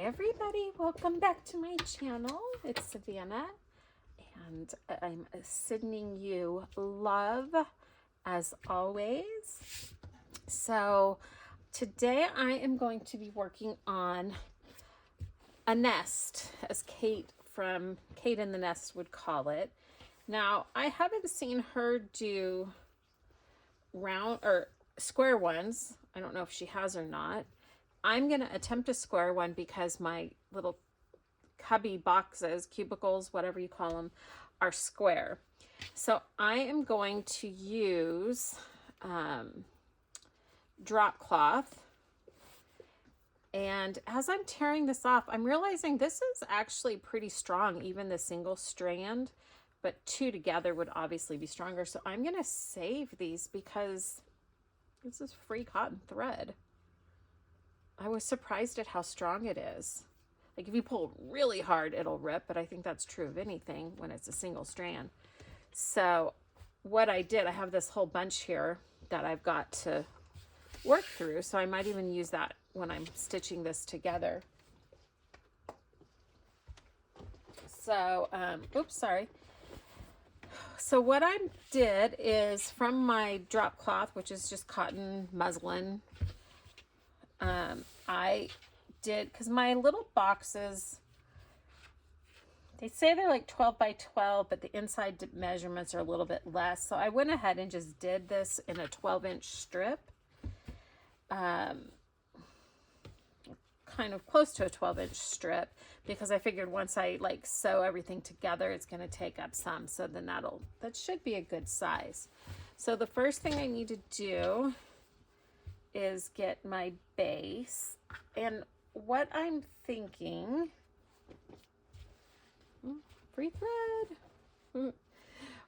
everybody, welcome back to my channel. It's Savannah and I'm sending you love as always. So today I am going to be working on a nest, as Kate from Kate and the Nest would call it. Now I haven't seen her do round or square ones. I don't know if she has or not. I'm going to attempt a square one because my little cubby boxes, cubicles, whatever you call them, are square. So I am going to use drop cloth. And as I'm tearing this off, I'm realizing this is actually pretty strong, even the single strand, but two together would obviously be stronger. So I'm going to save these because this is free cotton thread. I was surprised at how strong it is. Like if you pull really hard, it'll rip, but I think that's true of anything when it's a single strand. So what I did, I have this whole bunch here that I've got to work through. So I might even use that when I'm stitching this together. So, oops, sorry. So what I did is from my drop cloth, which is just cotton muslin, I did, because my little boxes, they say they're like 12 by 12, but the inside measurements are a little bit less. So I went ahead and just did this in a 12-inch strip, kind of close to a 12-inch strip, because I figured once I like sew everything together, it's going to take up some. So then that should be a good size. So the first thing I need to do is get my base, and what I'm thinking, free thread,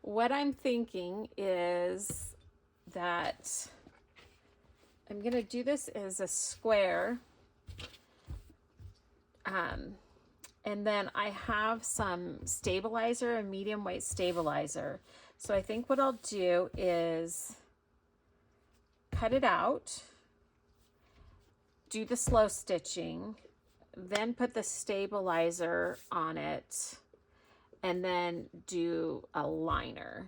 what I'm thinking is that I'm gonna do this as a square, and then I have some stabilizer, a medium weight stabilizer. So I think what I'll do is cut it out, do the slow stitching, then put the stabilizer on it, and then do a liner.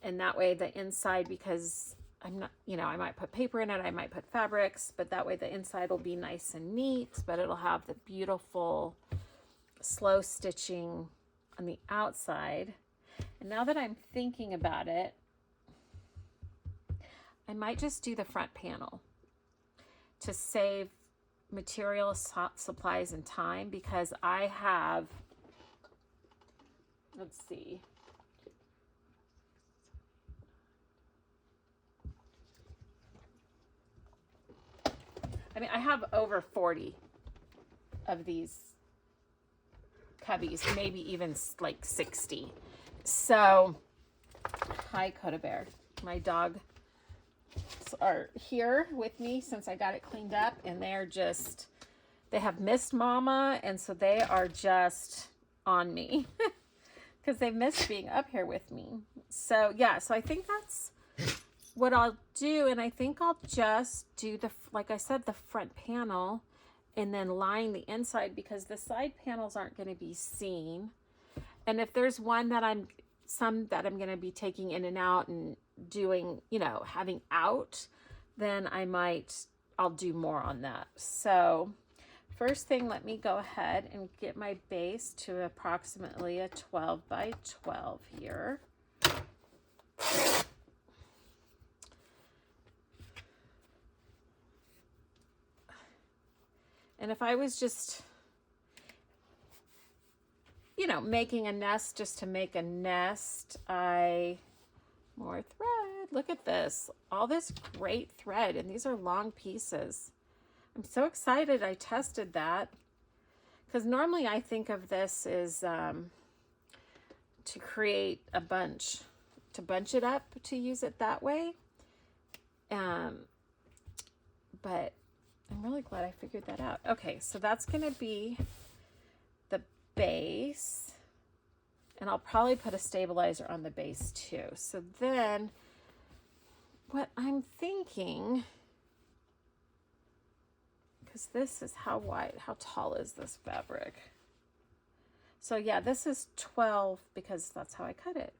And that way the inside, because I'm not, I might put paper in it, I might put fabrics, but that way the inside will be nice and neat, but it'll have the beautiful slow stitching on the outside. And now that I'm thinking about it, I might just do the front panel to save material, supplies, and time, because I have, let's see, I have over 40 of these cubbies, maybe even like 60. So, hi Coda Bear. My dog are here with me since I got it cleaned up, and they have missed mama, and so they are just on me because they've missed being up here with me. So yeah, so I think that's what I'll do, and I think I'll just do like I said, the front panel, and then line the inside, because the side panels aren't going to be seen. And if there's some that I'm going to be taking in and out and doing, having out, then I'll do more on that. So first thing, let me go ahead and get my base to approximately a 12 by 12 here. And if I was just, making a nest just to make a nest, more thread. Look at this. All this great thread, and these are long pieces. I'm so excited I tested that, because normally I think of this as to create a bunch, to bunch it up, to use it that way. But I'm really glad I figured that out. Okay, so that's going to be the base, and I'll probably put a stabilizer on the base too. So then what I'm thinking, because because this is how wide, how tall is this fabric? So yeah, this is 12 because that's how I cut it.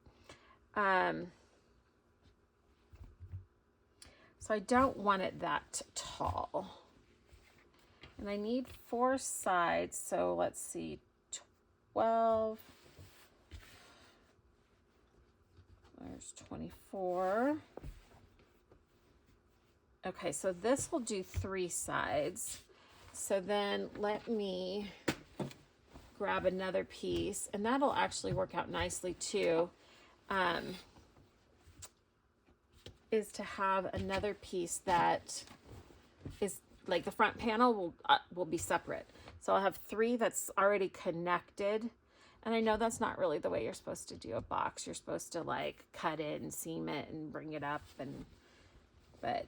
So I don't want it that tall. And I need 4 sides, so let's see, 12. There's 24. Okay, so this will do 3 sides. So then let me grab another piece, and that'll actually work out nicely too. Is to have another piece that is like the front panel will be separate. So I'll have 3 that's already connected. And I know that's not really the way you're supposed to do a box. You're supposed to like cut it and seam it and bring it up, but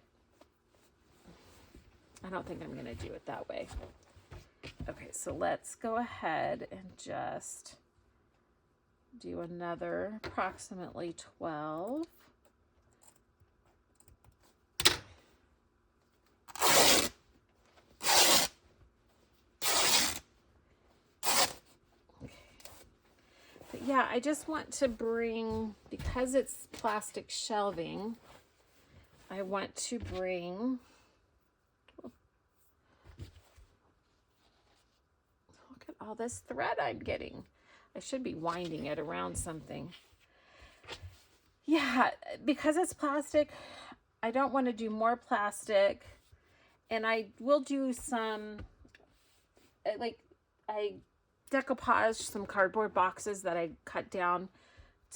I don't think I'm gonna do it that way. Okay, so let's go ahead and just do another approximately 12. Yeah, I just want to bring, because it's plastic shelving, I want to bring, look at all this thread I'm getting. I should be winding it around something. Yeah, because it's plastic, I don't want to do more plastic, and I will do some, like, I decoupage some cardboard boxes that I cut down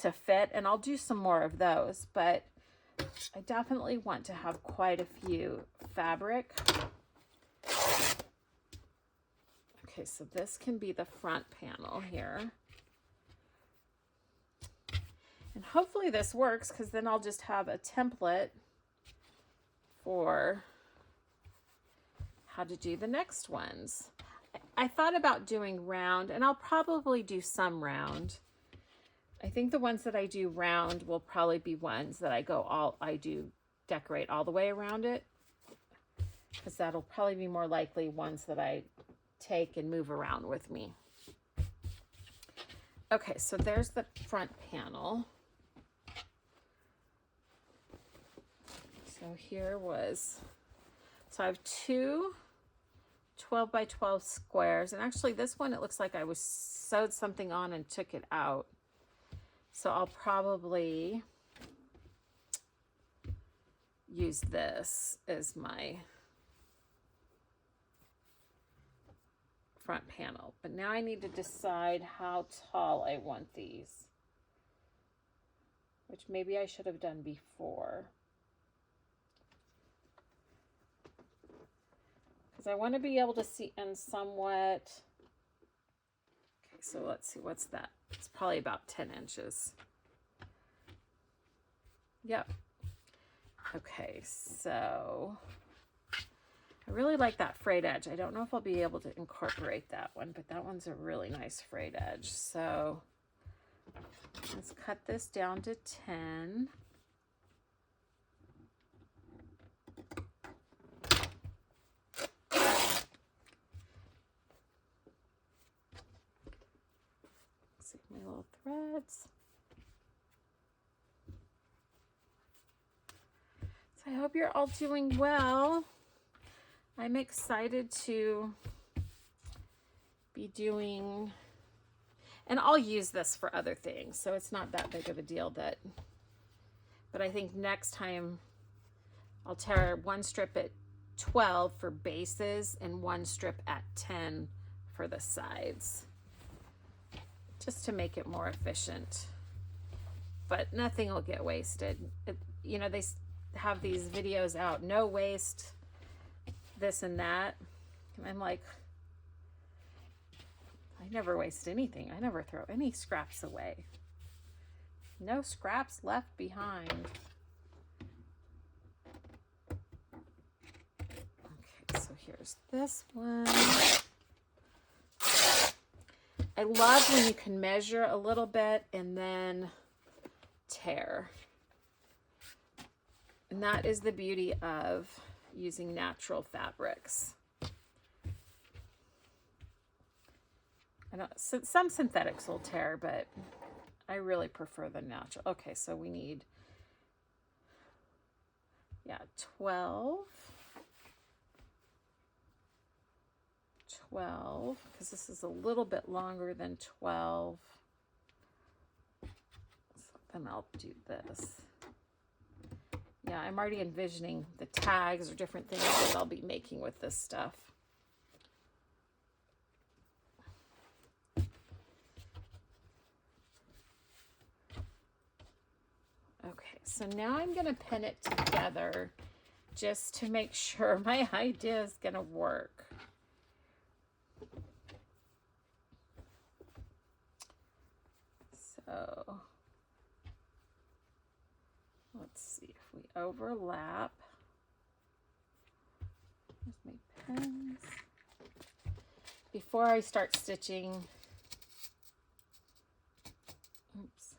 to fit, and I'll do some more of those, but I definitely want to have quite a few fabric. Okay, so this can be the front panel here. And hopefully this works, because then I'll just have a template for how to do the next ones. I thought about doing round, and I'll probably do some round. I think the ones that I do round will probably be ones that I do decorate all the way around it, because that'll probably be more likely ones that I take and move around with me. Okay, so there's the front panel. So so I have 2 12 by 12 squares, and actually this one, it looks like I sewed something on and took it out. So I'll probably use this as my front panel. But now I need to decide how tall I want these, which maybe I should have done before. I want to be able to see in somewhat. Okay, so let's see, what's that? It's probably about 10 inches. Yep. Okay, so I really like that frayed edge. I don't know if I'll be able to incorporate that one, but that one's a really nice frayed edge. So let's cut this down to 10. My little threads. So I hope you're all doing well. I'm excited to be doing, and I'll use this for other things, so it's not that big of a deal but I think next time I'll tear 1 strip at 12 for bases and 1 strip at 10 for the sides, just to make it more efficient. But nothing will get wasted. You know, they have these videos out, no waste, this and that. And I'm like, I never waste anything. I never throw any scraps away. No scraps left behind. Okay, so here's this one. I love when you can measure a little bit and then tear. And that is the beauty of using natural fabrics. some synthetics will tear, but I really prefer the natural. Okay, so we need, yeah, 12, because this is a little bit longer than 12. So then I'll do this. Yeah, I'm already envisioning the tags or different things that I'll be making with this stuff. Okay, so now I'm going to pin it together just to make sure my idea is going to work. So let's see if we overlap. There's my pins. Before I start stitching, oops,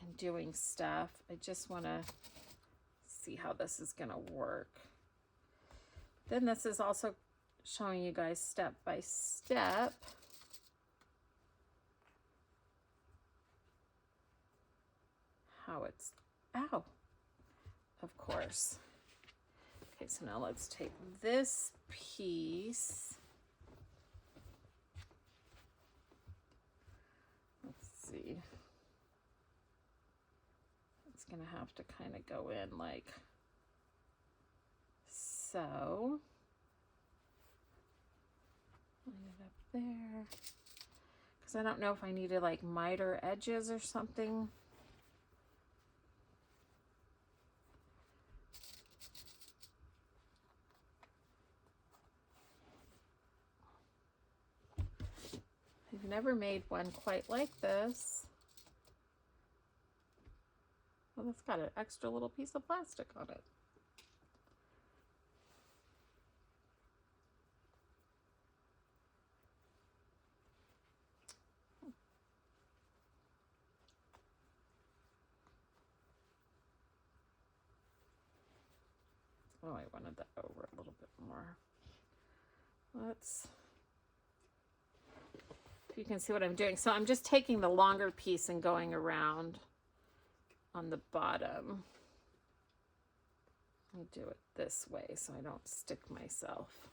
and doing stuff, I just want to see how this is going to work. Then this is also showing you guys step by step how it's, ow, of course. Okay, so now let's take this piece. Let's see. It's gonna have to kind of go in like so. Line it up there. Because I don't know if I needed like miter edges or something. I've never made one quite like this. Well, it's got an extra little piece of plastic on it. Oh, I wanted that over a little bit more. Let's, if you can see what I'm doing. So I'm just taking the longer piece and going around on the bottom. I'll do it this way so I don't stick myself.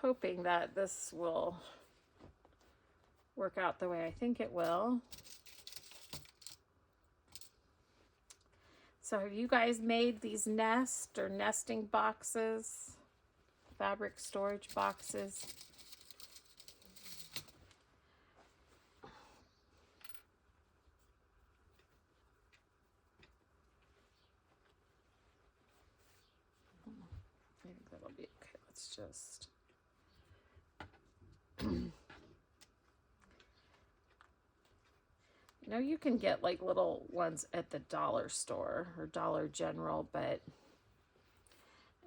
Hoping that this will work out the way I think it will. So have you guys made these nest or nesting boxes, fabric storage boxes? I think that'll be okay. Let's just you know, you can get like little ones at the dollar store or Dollar General, but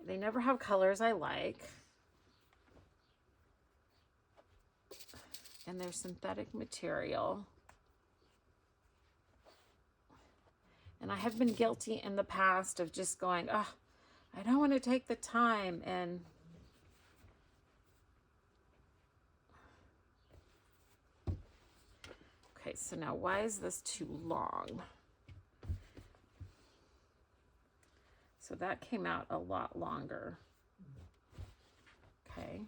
they never have colors I like. And they're synthetic material. And I have been guilty in the past of just going, oh, I don't want to take the time and okay, so now why is this too long? So that came out a lot longer. Okay.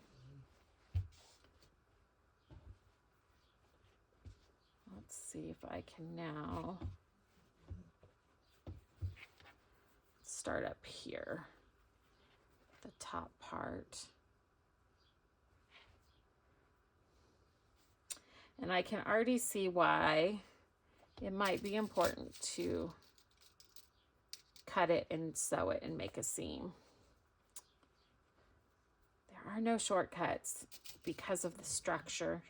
Let's see if I can now start up here, the top part. And I can already see why it might be important to cut it and sew it and make a seam. There are no shortcuts because of the structure.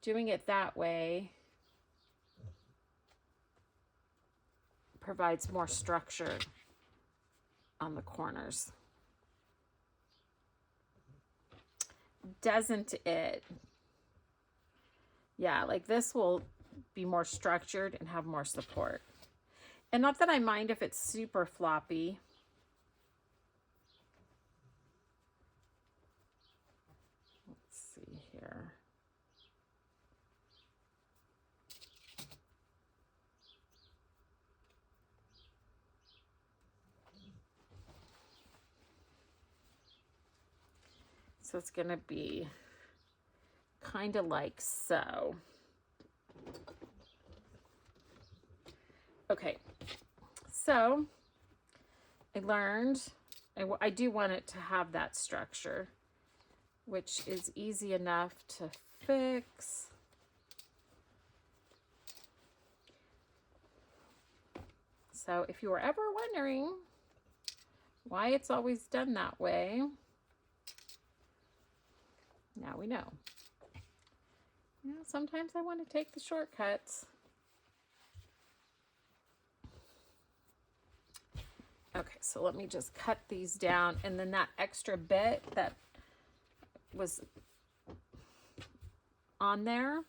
Doing it that way provides more structure on the corners. Doesn't it? Yeah, like this will be more structured and have more support. And not that I mind if it's super floppy. Let's see here. So it's going to be kind of like so. Okay, so I learned I do want it to have that structure, which is easy enough to fix. So if you were ever wondering why it's always done that way, now we know. You know, sometimes I want to take the shortcuts. Okay, so let me just cut these down, and then that extra bit that was on there,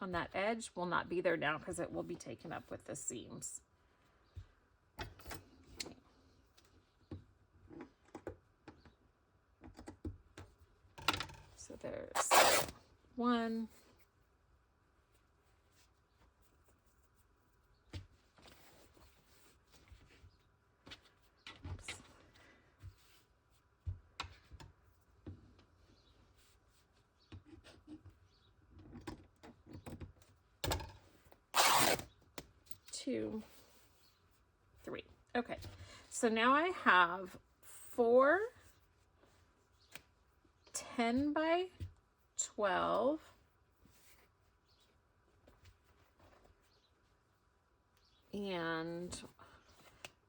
on that edge, will not be there now because it will be taken up with the seams. So there's one. Two, three. Okay, so now I have 4 10 by 12 and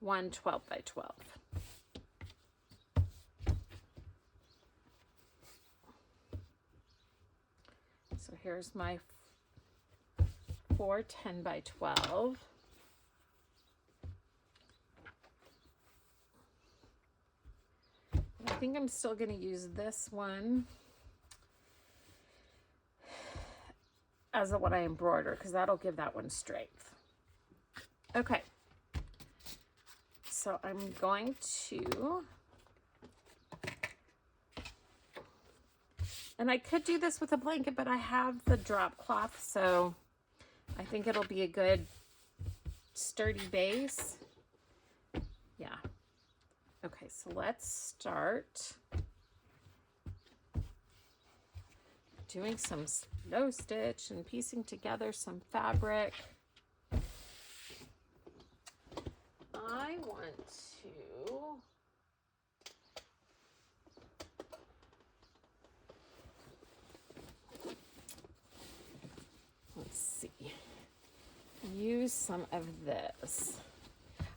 1 12 by 12. So here's my 4 10 by 12. I think I'm still going to use this one as the one I embroider because that'll give that one strength. Okay, so I'm going to, and I could do this with a blanket, but I have the drop cloth, so I think it'll be a good sturdy base. Yeah. Okay, so let's start doing some no stitch and piecing together some fabric. I want to let's see, use some of this.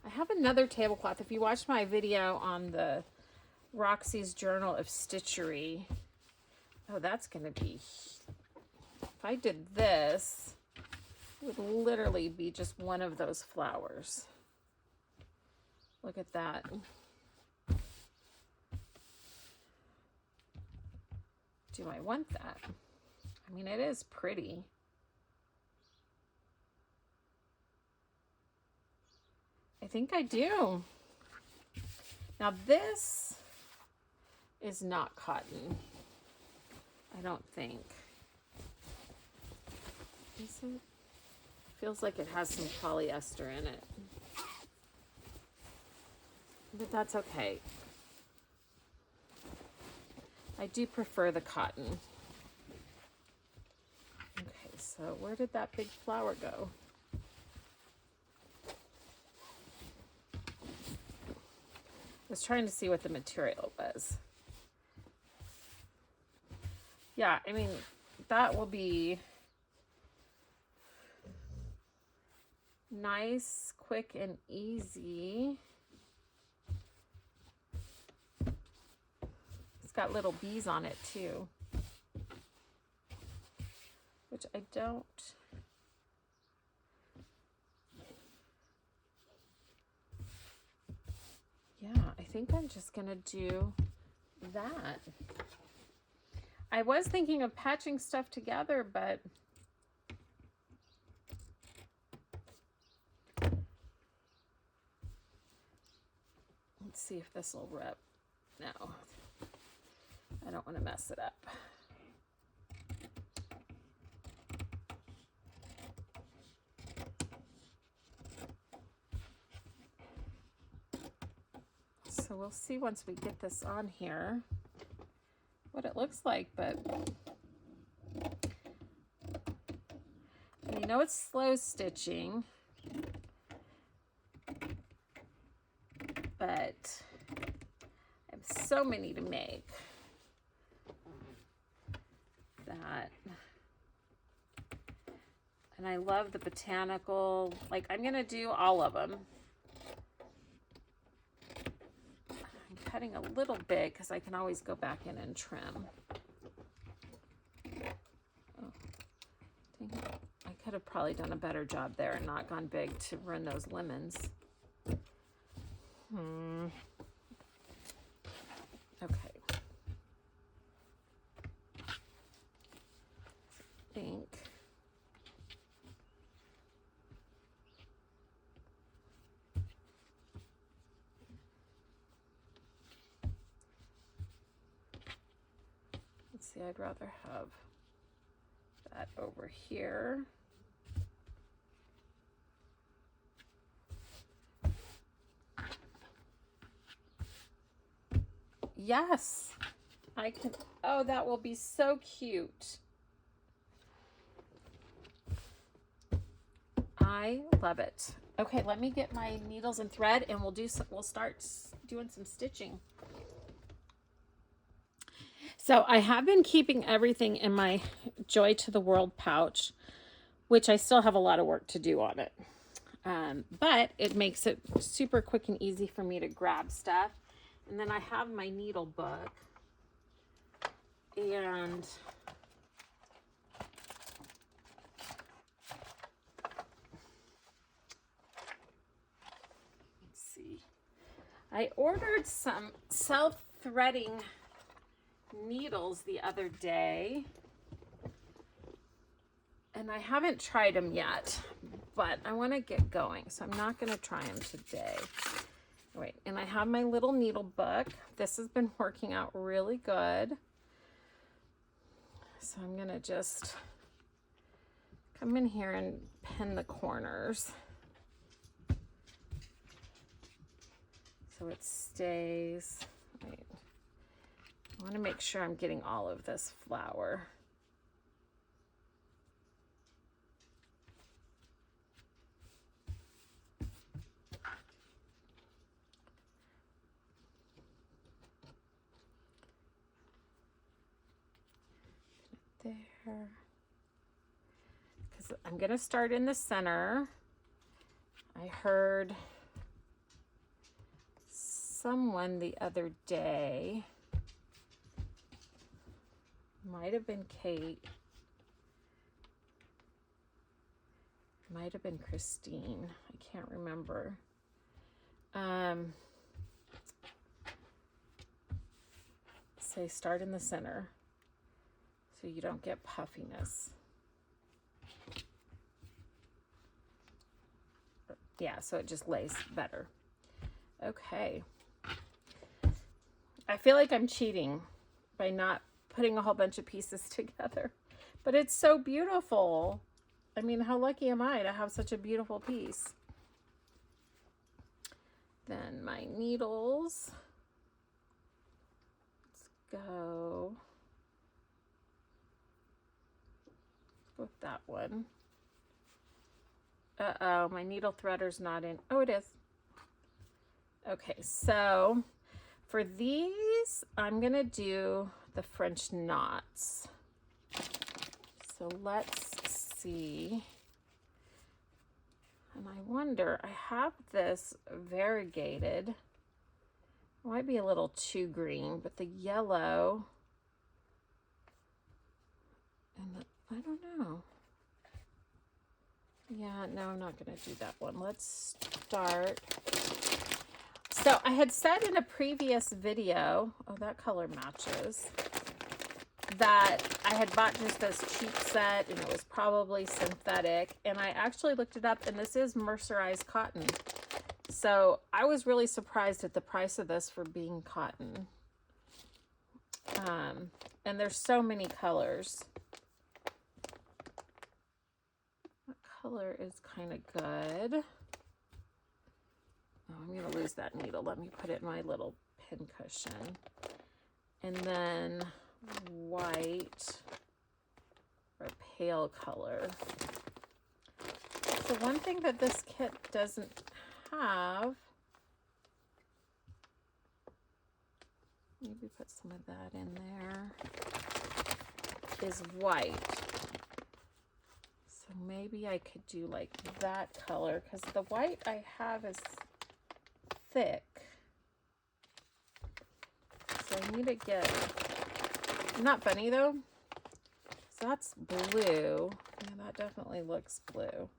I have another tablecloth. If you watched my video on the Roxy's Journal of Stitchery, oh, that's going to be, if I did this, it would literally be just one of those flowers. Look at that. Do I want that? I mean, it is pretty. I think I do. Now this is not cotton. I don't think. Is it? Feels like it has some polyester in it. But that's okay. I do prefer the cotton. Okay, so where did that big flower go? I was trying to see what the material was. Yeah, I mean, that will be nice, quick, and easy. It's got little bees on it too, which I don't. Yeah, I think I'm just gonna do that. I was thinking of patching stuff together, but Let's see if this will rip. No, I don't want to mess it up. So we'll see once we get this on here what it looks like, but you know it's slow stitching, but I have so many to make that, and I love the botanical, like I'm gonna do all of them. I'm cutting a little bit because I can always go back in and trim. Oh, dang it. I could have probably done a better job there and not gone big to ruin those lemons. Okay. Ink. Let's see, I'd rather have that over here. Yes, I can. Oh, that will be so cute. I love it. Okay, let me get my needles and thread and we'll start doing some stitching. So I have been keeping everything in my Joy to the World pouch, which I still have a lot of work to do on it. But it makes it super quick and easy for me to grab stuff. And then I have my needle book, and let's see, I ordered some self-threading needles the other day, and I haven't tried them yet, but I want to get going, so I'm not going to try them today. Wait, and I have my little needle book. This has been working out really good. So I'm gonna just come in here and pin the corners so it stays. Wait, I want to make sure I'm getting all of this flower. There, because I'm going to start in the center. I heard someone the other day, might have been Kate, might have been Christine, I can't remember. Say start in the center, so you don't get puffiness. Yeah, so it just lays better. Okay. I feel like I'm cheating by not putting a whole bunch of pieces together, but it's so beautiful. I mean, how lucky am I to have such a beautiful piece? Then my needles. Let's go with that one. Uh-oh, my needle threader's not in. Oh, it is. Okay, so for these, I'm gonna do the French knots. So let's see. And I wonder, I have this variegated. It might be a little too green, but the yellow, and I don't know. Yeah, no, I'm not going to do that one. Let's start. So I had said in a previous video, oh, that color matches, that I had bought just this cheap set and it was probably synthetic. And I actually looked it up, and this is mercerized cotton. So I was really surprised at the price of this for being cotton. And there's so many colors. That color is kind of good. Oh, I'm going to lose that needle. Let me put it in my little pin cushion. And then white or pale color. So one thing that this kit doesn't have, maybe put some of that in there, is white. So maybe I could do like that color, because the white I have is thick. So I need to get, not funny though, so that's blue. Yeah, that definitely looks blue.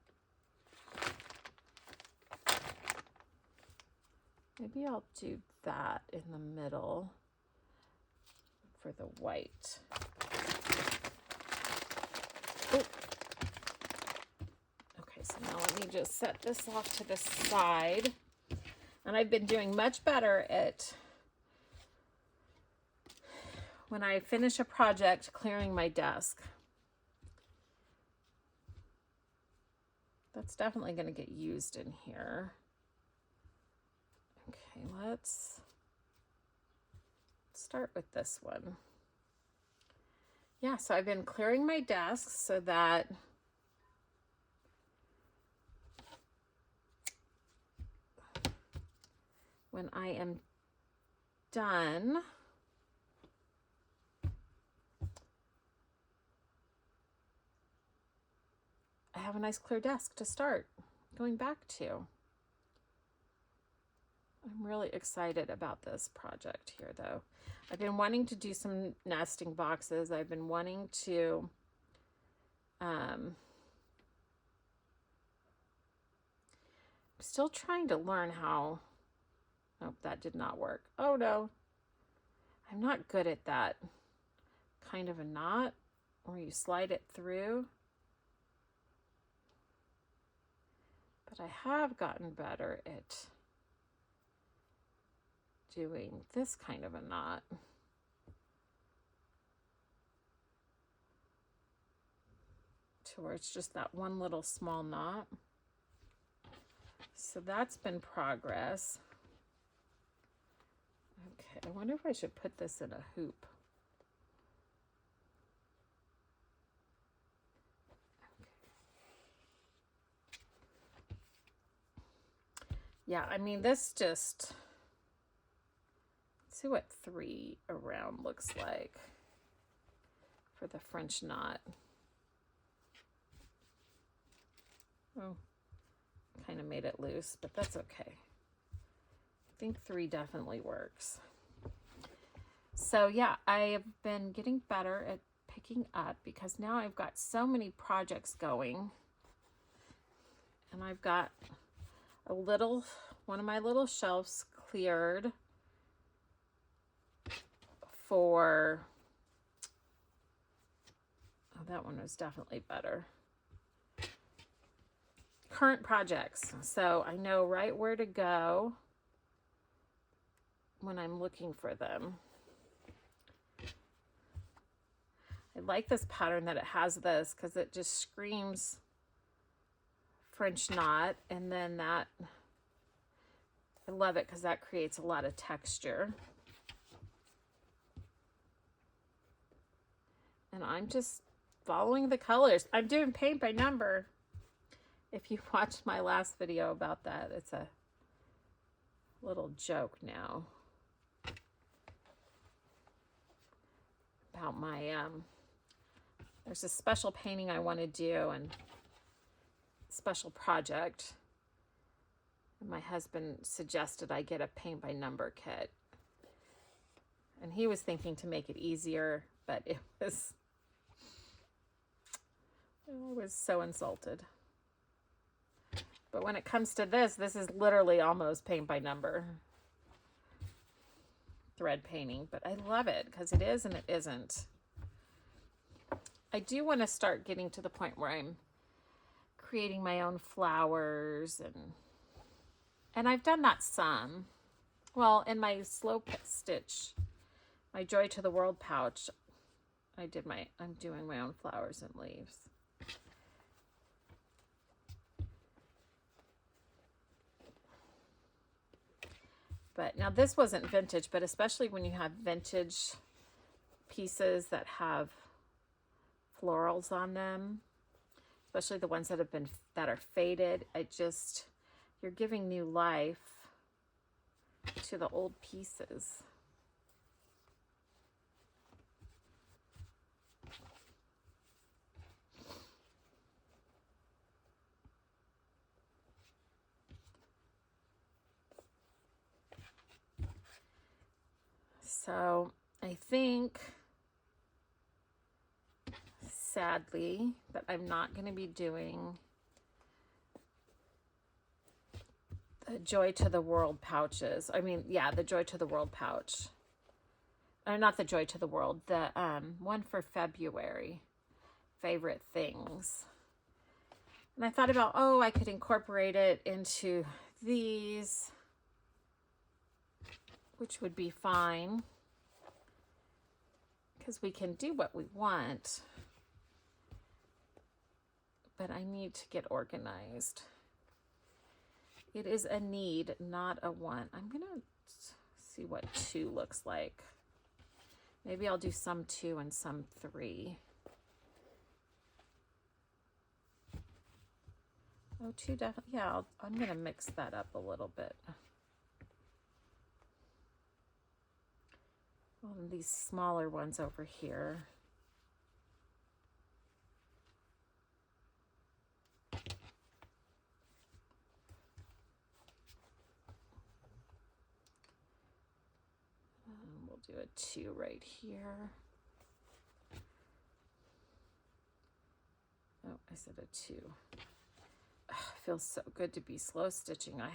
Maybe I'll do that in the middle for the white. Oh. Okay, so now let me just set this off to the side. And I've been doing much better at, when I finish a project, clearing my desk. That's definitely going to get used in here. Okay, let's start with this one. Yeah, so I've been clearing my desk so that when I am done, I have a nice clear desk to start going back to. I'm really excited about this project here though. I've been wanting to do some nesting boxes. I've been wanting to I'm still trying to learn how, oh, that did not work. Oh no, I'm not good at that kind of a knot where you slide it through. But I have gotten better at doing this kind of a knot. To where it's just that one little small knot. So that's been progress. Okay, I wonder if I should put this in a hoop. Yeah, I mean, this just, let's see what 3 around looks like for the French knot. Oh, kind of made it loose, but that's okay. I think 3 definitely works. So yeah, I have been getting better at picking up because now I've got so many projects going. And I've got one of my little shelves cleared for, oh, that one was definitely better. Current projects. So I know right where to go when I'm looking for them. I like this pattern that it has this because it just screams French knot, and then that, I love it because that creates a lot of texture. And I'm just following the colors. I'm doing paint by number. If you watched my last video about that, it's a little joke now about my, there's a special painting I want to do and special project. And my husband suggested I get a paint by number kit. And he was thinking to make it easier, but I was so insulted. But when it comes to this is literally almost paint by number. Thread painting, but I love it because it is and it isn't. I do want to start getting to the point where I'm creating my own flowers and And I've done that some. Well, in my slow stitch, my Joy to the World pouch, I'm doing my own flowers and leaves. But now this wasn't vintage, but especially when you have vintage pieces that have florals on them, especially the ones that are faded, you're giving new life to the old pieces. So I think, sadly, that I'm not going to be doing the Joy to the World pouches. I mean, yeah, the Joy to the World pouch. Not the Joy to the World, the one for February, favorite things. And I thought about, I could incorporate it into these, which would be fine, because we can do what we want. But I need to get organized. It is a need, not a want. I'm going to see what 2 looks like. Maybe I'll do some 2 and some 3. Oh, 2 definitely. Yeah, I'm going to mix that up a little bit. Well, and these smaller ones over here. We'll do a 2 right here. Oh, I said a 2. Ugh, feels so good to be slow stitching. I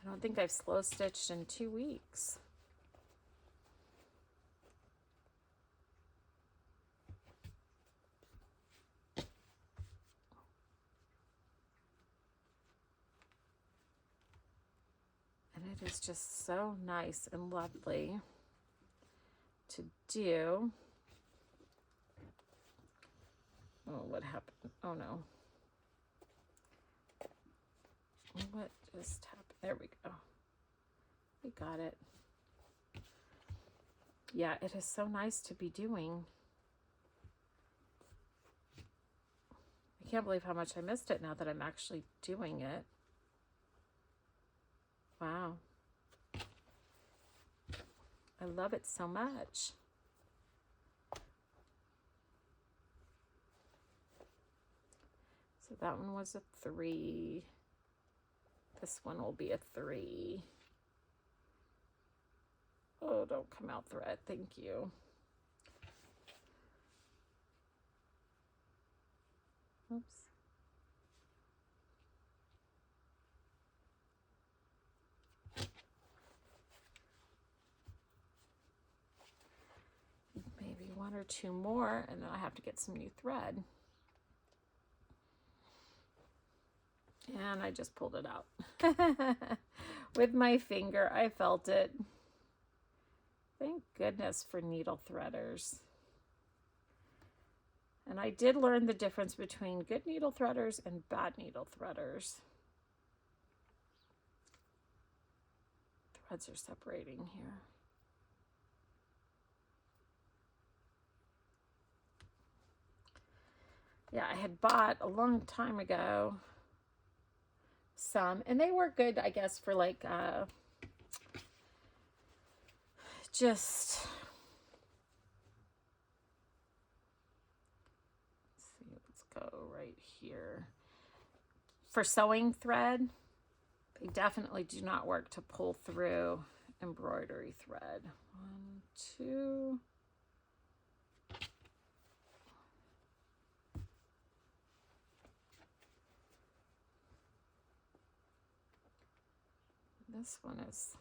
don't think I've slow stitched in 2 weeks. And it is just so nice and lovely to do. Oh, what happened? Oh no. What just happened? There we go. We got it. Yeah, it is so nice to be doing. I can't believe how much I missed it now that I'm actually doing it. Wow. I love it so much. So that one was a 3. This one will be a 3. Oh, don't come out thread. Thank you. Oops. Maybe 1 or 2 more, and then I have to get some new thread. And I just pulled it out. With my finger, I felt it. Thank goodness for needle threaders. And I did learn the difference between good needle threaders and bad needle threaders. Threads are separating here. Yeah, I had bought a long time ago some, and they were good, I guess, for like just, let's see, let's go right here. For sewing thread, they definitely do not work to pull through embroidery thread. 1, 2. This one is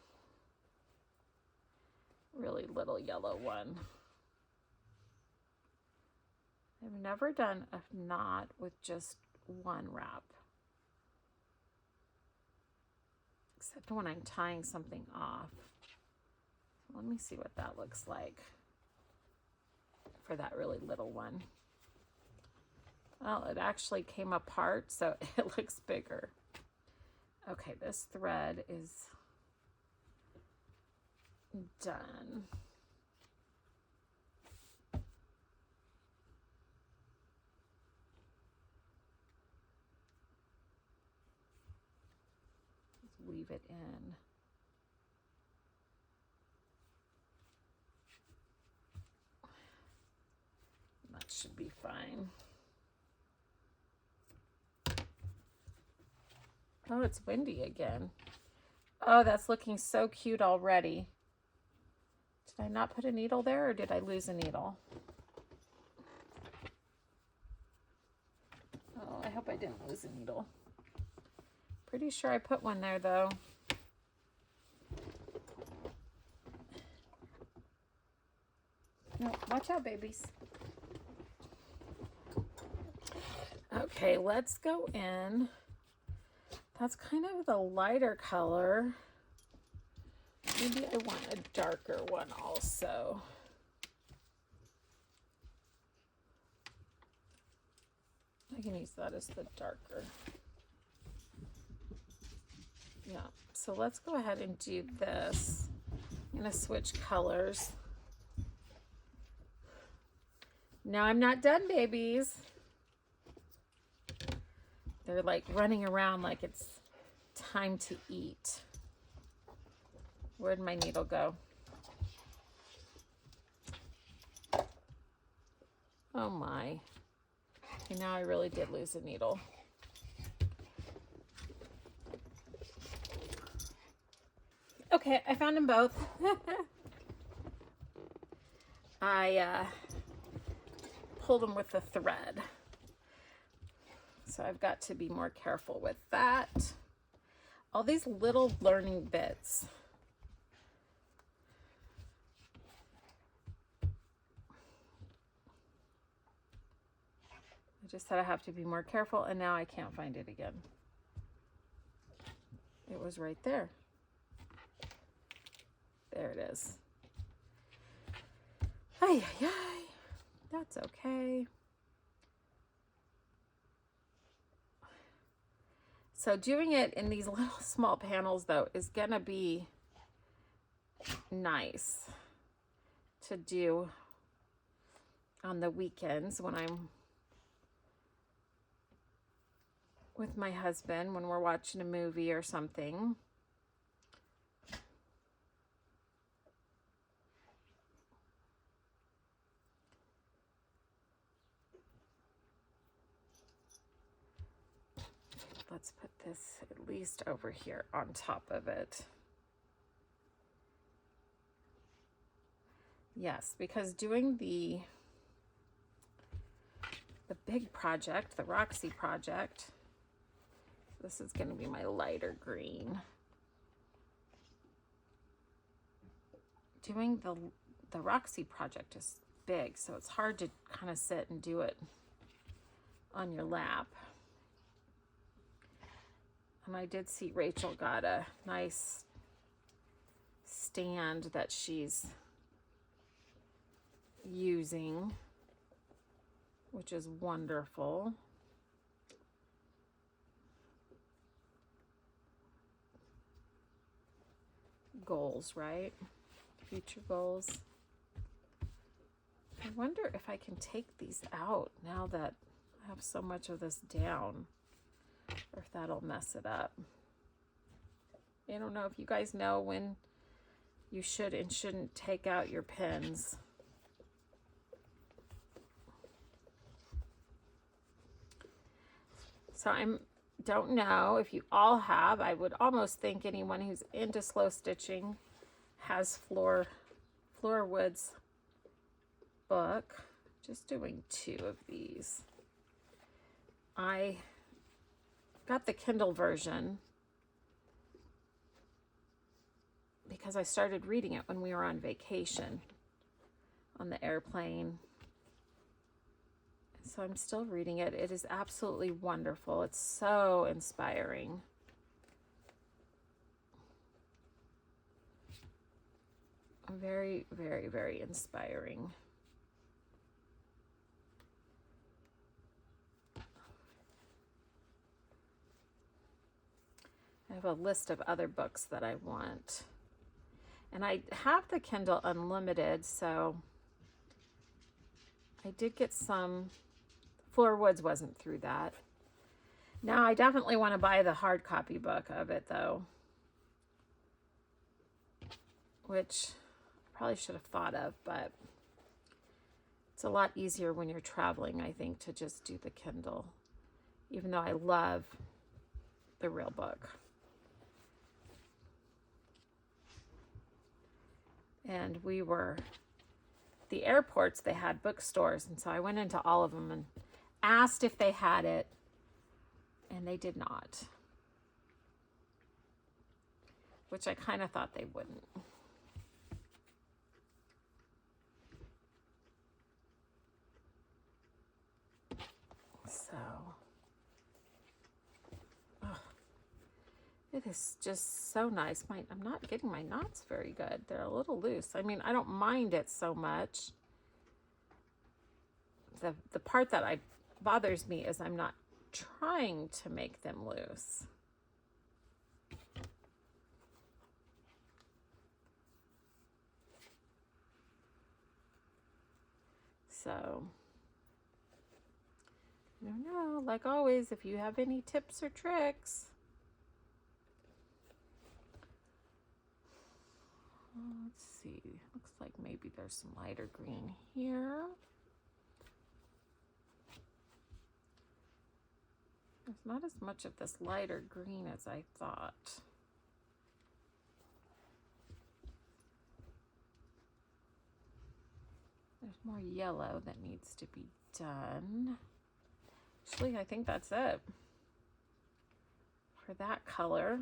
really little yellow one. I've never done a knot with just 1 wrap. except when I'm tying something off. Let me see what that looks like for that really little one. Well, it actually came apart, so it looks bigger. Okay, this thread is done. Just weave it in. That should be fine. Oh, it's windy again. Oh, that's looking so cute already. Did I not put a needle there, or did I lose a needle? Oh, I hope I didn't lose a needle. Pretty sure I put one there, though. No, watch out, babies. Okay, let's go in. That's kind of the lighter color. Maybe I want a darker one also. I can use that as the darker. Yeah, so let's go ahead and do this. I'm gonna switch colors. Now I'm not done, babies. They're like running around like it's time to eat. Where'd my needle go? Oh my. Okay, now I really did lose a needle. Okay, I found them both. I pulled them with the thread. So I've got to be more careful with that. All these little learning bits. I just said I have to be more careful, and now I can't find it again. It was right there. There it is. Ay, ay, ay. That's okay. So doing it in these little small panels, though, is gonna be nice to do on the weekends when I'm with my husband, when we're watching a movie or something. Let's put this at least over here on top of it. Yes, because doing the big project, the Roxy project, this is going to be my lighter green. Doing the Roxy project is big, so it's hard to kind of sit and do it on your lap. And I did see Rachel got a nice stand that she's using, which is wonderful. Goals, right? Future goals. I wonder if I can take these out now that I have so much of this down, or if that'll mess it up. I don't know if you guys know when you should and shouldn't take out your pins. So don't know if you all have. I would almost think anyone who's into slow stitching has Flora Wood's book. Just doing 2 of these. I got the Kindle version because I started reading it when we were on vacation on the airplane. So I'm still reading it. It is absolutely wonderful. It's so inspiring. Very, very, very inspiring. I have a list of other books that I want. And I have the Kindle Unlimited, so I did get some. Flora Woods wasn't through that. Now I definitely want to buy the hard copy book of it though, which I probably should have thought of, but it's a lot easier when you're traveling, I think, to just do the Kindle, even though I love the real book. And we were, the airports, they had bookstores, and so I went into all of them and asked if they had it, and they did not, which I kind of thought they wouldn't. So, oh, it is just so nice. I'm not getting my knots very good. They're a little loose. I mean, I don't mind it so much. The part that bothers me is I'm not trying to make them loose. So, I don't know, like always, if you have any tips or tricks. Let's see, looks like maybe there's some lighter green here. There's not as much of this lighter green as I thought. There's more yellow that needs to be done. Actually, I think that's it for that color.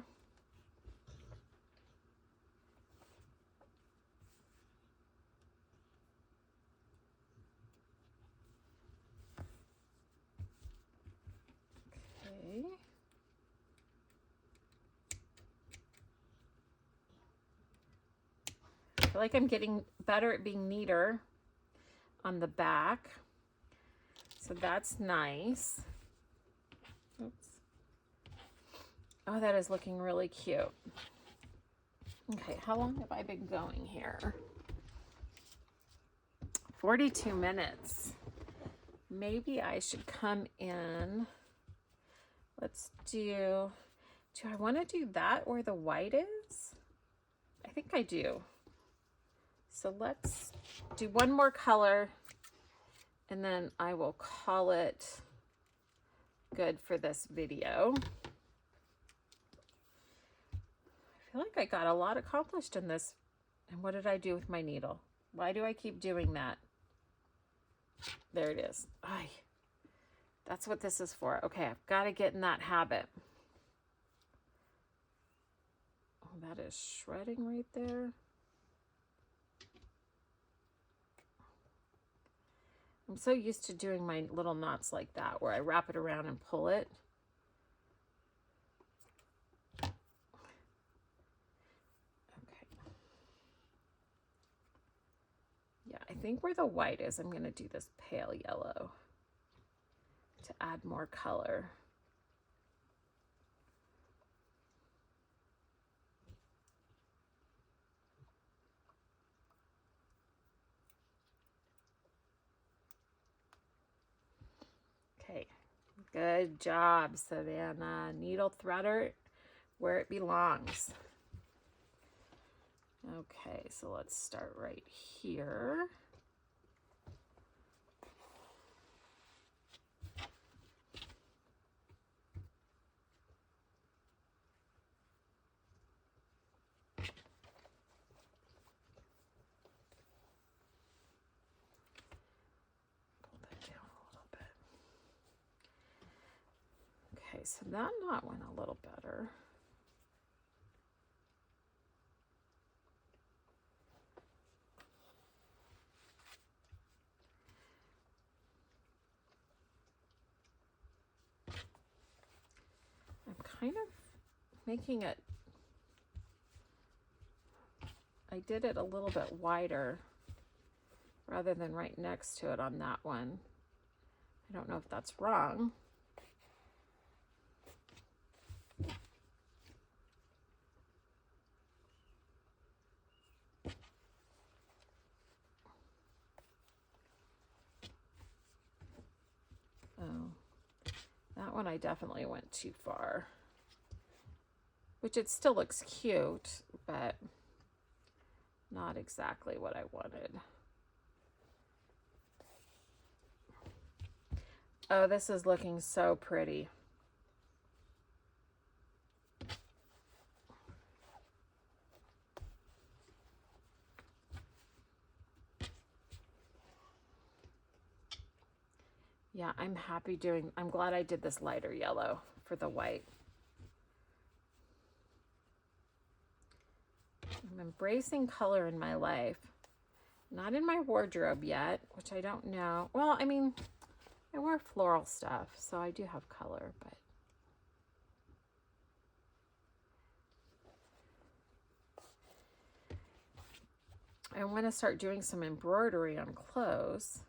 Okay. I feel like I'm getting better at being neater on the back. So that's nice. Oops. Oh, that is looking really cute. Okay, how long have I been going here? 42 minutes. Maybe I should come in. Let's do I want to do that where the white is? I think I do. So let's do one more color and then I will call it good for this video. I feel like I got a lot accomplished in this. And what did I do with my needle? Why do I keep doing that? There it is. Ay, that's what this is for. Okay, I've got to get in that habit. Oh, that is shredding right there. I'm so used to doing my little knots like that, where I wrap it around and pull it. Okay. Yeah, I think where the white is, I'm going to do this pale yellow to add more color. Okay, good job, Savana. Needle threader where it belongs. Okay, so let's start right here. Okay, so that knot went a little better. I'm kind of making it I did it a little bit wider rather than right next to it on that one. I don't know if that's wrong. Oh, that one I definitely went too far. Which it still looks cute, but not exactly what I wanted. Oh, this is looking so pretty. Yeah, I'm glad I did this lighter yellow for the white. I'm embracing color in my life. Not in my wardrobe yet, which I don't know. Well, I mean, I wear floral stuff, so I do have color, but I want to start doing some embroidery on clothes.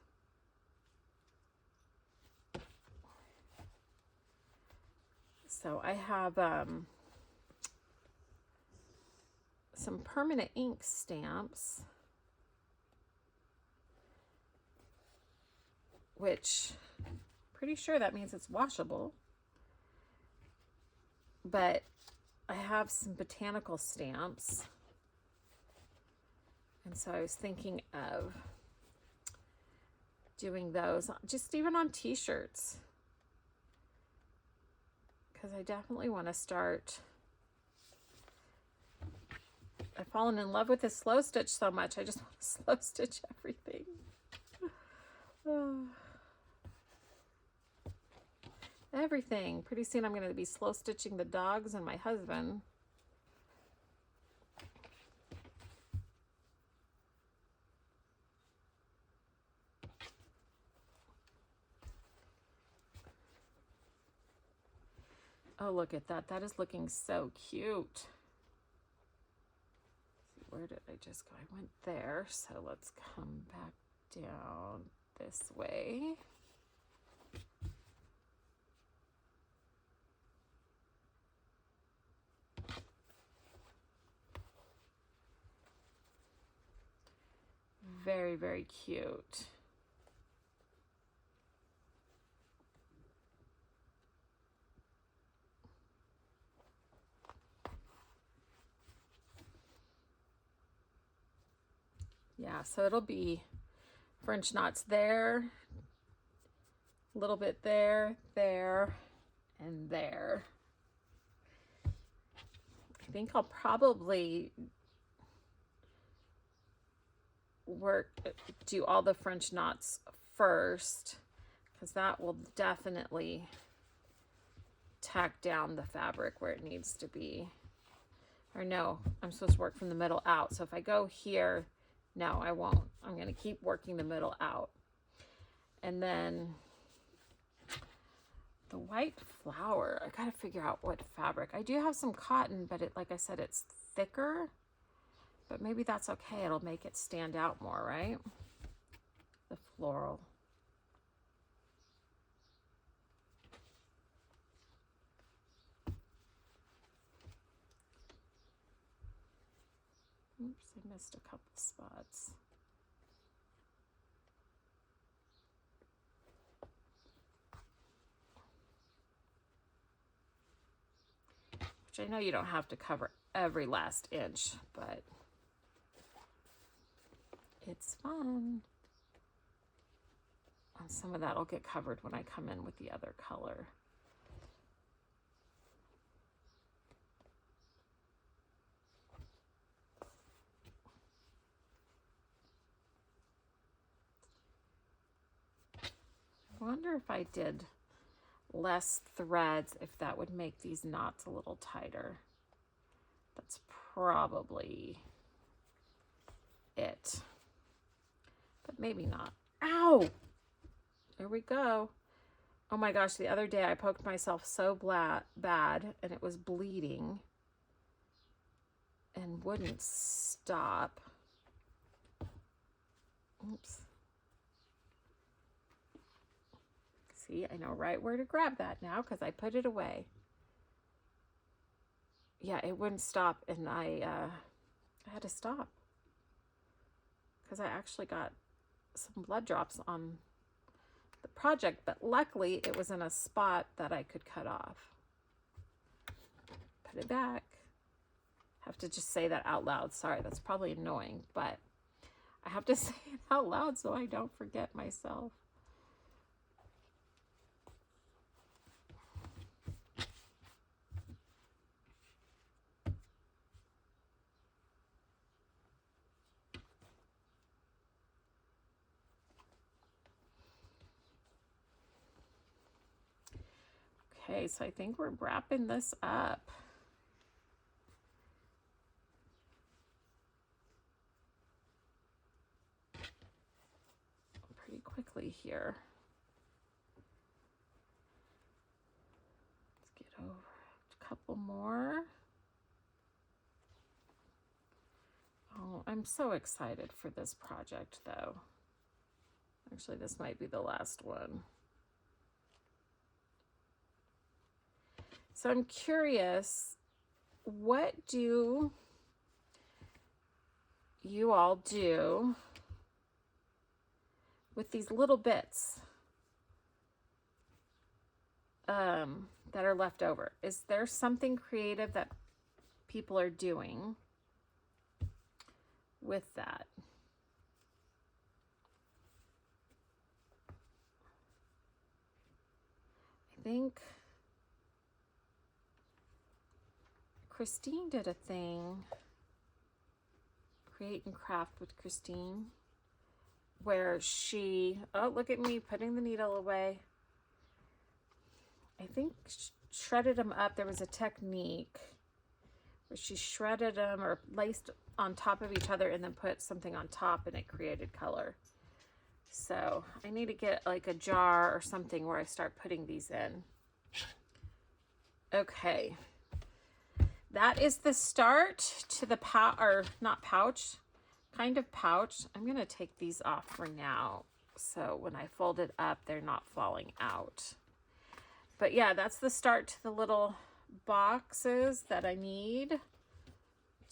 So I have some permanent ink stamps, which pretty sure that means it's washable. But I have some botanical stamps. And so I was thinking of doing those just even on t-shirts. Because I definitely want to start. I've fallen in love with this slow stitch so much. I just want to slow stitch everything. Everything. Pretty soon I'm going to be slow stitching the dogs and my husband. Oh, look at that. That is looking so cute. Where did I just go? I went there. So let's come back down this way. Very, very cute. Yeah, so it'll be French knots there, a little bit there, there, and there. I think I'll probably do all the French knots first, because that will definitely tack down the fabric where it needs to be. Or no, I'm supposed to work from the middle out. So if I go here, no, I won't. I'm going to keep working the middle out. And then the white flower, I got to figure out what fabric. I do have some cotton, but like I said, it's thicker. But maybe that's okay. It'll make it stand out more, right? The floral. Oops, I missed a couple spots. Which I know you don't have to cover every last inch, but it's fun. And some of that will get covered when I come in with the other color. I wonder if I did less threads, if that would make these knots a little tighter. That's probably it. But maybe not. Ow! There we go. Oh my gosh, the other day I poked myself so bad and it was bleeding. and wouldn't stop. Oops. See, I know right where to grab that now because I put it away. Yeah, it wouldn't stop, and I had to stop because I actually got some blood drops on the project, but luckily it was in a spot that I could cut off. Put it back. Have to just say that out loud. Sorry, that's probably annoying, but I have to say it out loud so I don't forget myself. Okay, so I think we're wrapping this up. Pretty quickly here. Let's get over a couple more. Oh, I'm so excited for this project though. Actually, this might be the last one. So I'm curious, what do you all do with these little bits that are left over? Is there something creative that people are doing with that? I think Christine did a thing, Create and Craft with Christine, where she, oh, look at me putting the needle away. I think shredded them up. There was a technique where she shredded them or laced on top of each other and then put something on top and it created color. So I need to get like a jar or something where I start putting these in. Okay. That is the start to the kind of pouch. I'm going to take these off for now. So when I fold it up, they're not falling out. But yeah, that's the start to the little boxes that I need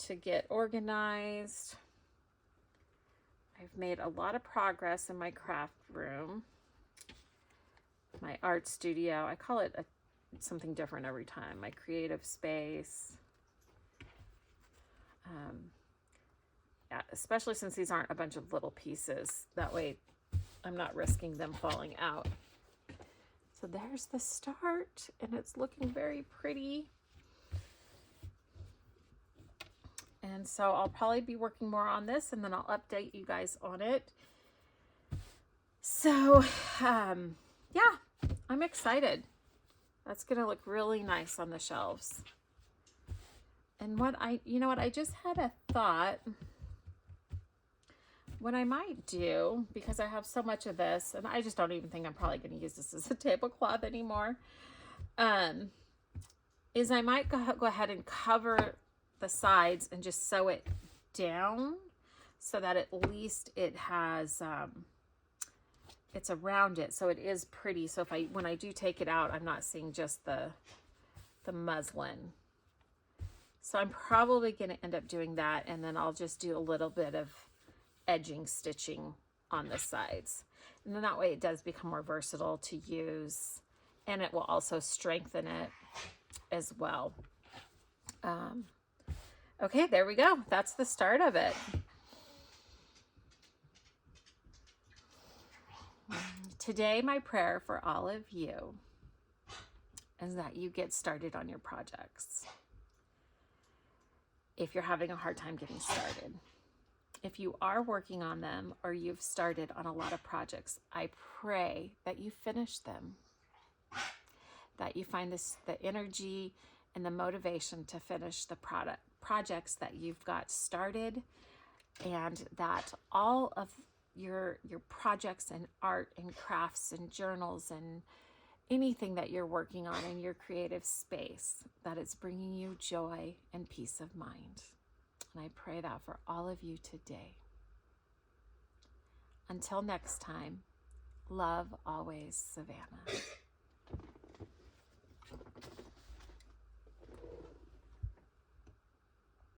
to get organized. I've made a lot of progress in my craft room, my art studio. I call it something different every time. My creative space. Yeah, especially since these aren't a bunch of little pieces. That way I'm not risking them falling out. So there's the start, and it's looking very pretty. And so I'll probably be working more on this, and then I'll update you guys on it. So, yeah, I'm excited. That's going to look really nice on the shelves. And you know what, I just had a thought. What I might do, because I have so much of this, and I just don't even think I'm probably going to use this as a tablecloth anymore, is I might go ahead and cover the sides and just sew it down so that at least it has, it's around it, so it is pretty. So when I do take it out, I'm not seeing just the muslin. So I'm probably going to end up doing that, and then I'll just do a little bit of edging stitching on the sides, and then that way it does become more versatile to use, and it will also strengthen it as well. Okay, there we go. That's the start of it. Today, my prayer for all of you is that you get started on your projects. If you're having a hard time getting started, if you are working on them or you've started on a lot of projects, I pray that you finish them, that you find the energy and the motivation to finish the projects that you've got started, and that all of your projects and art and crafts and journals and anything that you're working on in your creative space, that it's bringing you joy and peace of mind. And I pray that for all of you today. Until next time, love always, Savannah.